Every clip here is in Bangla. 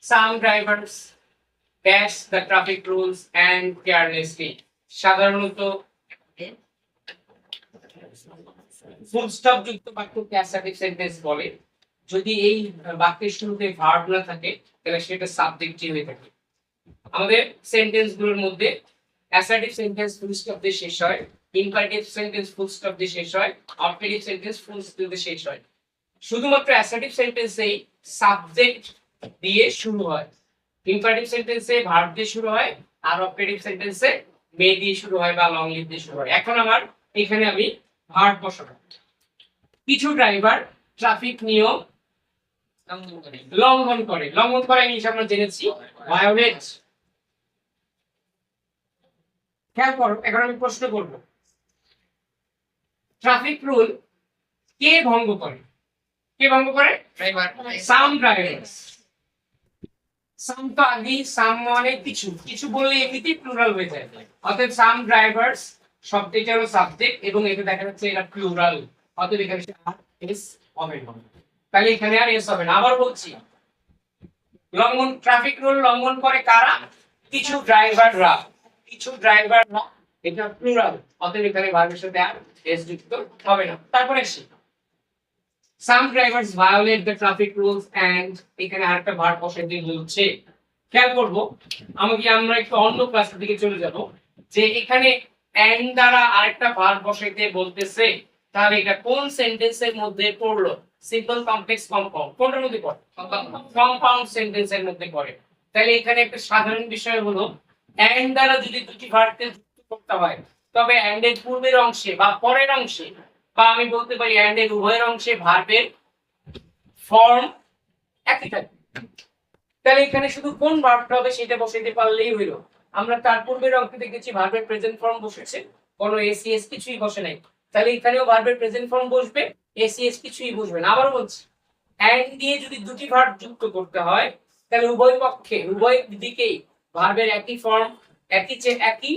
Some drivers dash the traffic rules and carelessly. সাধারণত ফুল স্টপ যুক্ত বাক্যকে অ্যাসার্টিভ সেন্টেন্স বলে। যদি এই বাক্যের শুরুতে ভার্ব না থাকে তাহলে সেটা সাবজেক্টিভ হয়ে থাকে। আমাদের সেন্টেন্স গুলোর মধ্যে অ্যাসার্টিভ সেন্টেন্স ফুল স্টপ দিয়ে শেষ হয়, ইম্পারেটিভ সেন্টেন্স ফুল স্টপ দিয়ে শেষ হয়, অবজেক্টিভ সেন্টেন্স ফুল স্টপ দিয়ে শেষ হয়। শুধুমাত্র অ্যাসার্টিভ সেন্টেন্সেই সাবজেক্ট দিয়ে শুরু হয়, ইম্পারেটিভ সেন্টেন্সে ভার্ব দিয়ে শুরু হয়, আর অবজেক্টিভ সেন্টেন্সে মে দিয়ে শুরু হয় বা লং লিভ দিয়ে শুরু হয়। এখন আমার এখানে আমি ভার্ব বসাবো। কিছু ড্রাইভার ট্রাফিক নিয়ম লঙ্ঘন করে। লঙ্ঘন করা জিনিস আমরা জেনেছি ভায়োলেট। খেয়াল করো, এখন আমি প্রশ্ন করব, ট্রাফিক রুল কে ভঙ্গ করে? কে ভঙ্গ করে? ড্রাইভার। সাম ড্রাইভার্স। সাম তো আগে, সাম মানে কিছু, কিছু বললে এমনিতেই প্লুরাল হয়ে যায়। অতএব সাম ড্রাইভার্স শব্দটা হলো সাবজেক্ট এবং এটা দেখা যাচ্ছে এটা প্লুরাল, অতএব এখানে আর এস হবে না। তাহলে এখানে আর এস হবে না। আবার বলছি, লঙ্ঘন, ট্রাফিক রুল লঙ্ঘন করে কারা? কিছু ড্রাইভাররা। কিছু ড্রাইভাররা, এটা প্লুরাল, অতএব এখানে ভার্বের সাথে আর এস যুক্ত হবে না। তারপরে আসি, some drivers violate the traffic rules and এখানে আরেকটা ভার্ব বসাতে বলছে। খেয়াল করব, আমরা একটু অন্য ক্লাসের দিকে চলে যাব, যে এখানে and দ্বারা আরেকটা ভার্ব বসাইতে বলতেছে, তাহলে এটা কোন সেন্টেন্সের মধ্যে পড়লো? সিম্পল, কমপ্লেক্স, কম্পাউন্ড, কোনটার মধ্যে পড়ে? কম্পাউন্ড সেন্টেন্সের মধ্যে পড়ে। তাহলে এখানে একটা সাধারণ বিষয় হলো, and দ্বারা যদি দুটি ভার্বকে যুক্ত করতে হয়, তবে and এর পূর্বের অংশে বা পরের অংশে, বা আমি বলতে পারি and এর উভয়ের অংশে ভার্বের ফর্ম একই থাকবে। তাহলে এখানে শুধু কোন ভার্বটা হবে সেটা বসাইতে পারলেই হলো। আমরা তার পূর্বের অংশে দেখেছি ভার্বের প্রেজেন্ট ফর্ম বসেছে, কোনো এসিএস কিছুই বসে নাই। তাহলে এখানেও ভার্বের প্রেজেন্ট ফর্ম বসবে, এসিএস কিছুই বসবে না। আবার বলছি, and দিয়ে যদি দুটি ভার্ব যুক্ত করতে হয়, তাহলে উভয় পক্ষে, উভয় দিকেই ভার্বের একই ফর্ম, একই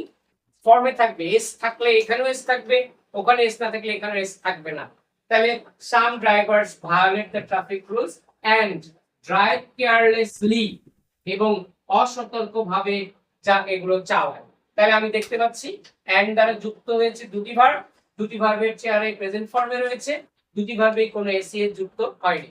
ফর্মে থাকবে। এস থাকলে এখানেও এস থাকবে, ওখানে এস না থাকলে এখানে এস থাকবে না। তাহলে some drivers violate the traffic rules and drive carelessly, এবং অসতর্কভাবে যা এগুলো চালায়। তাহলে আমি দেখতে পাচ্ছি and দ্বারা যুক্ত হয়েছে দুটি ভার্ব, দুটি ভার্বের চেহারায় প্রেজেন্ট ফর্মে রয়েছে, দুটি ভার্বেই কোনো এসিএস যুক্ত হয়নি।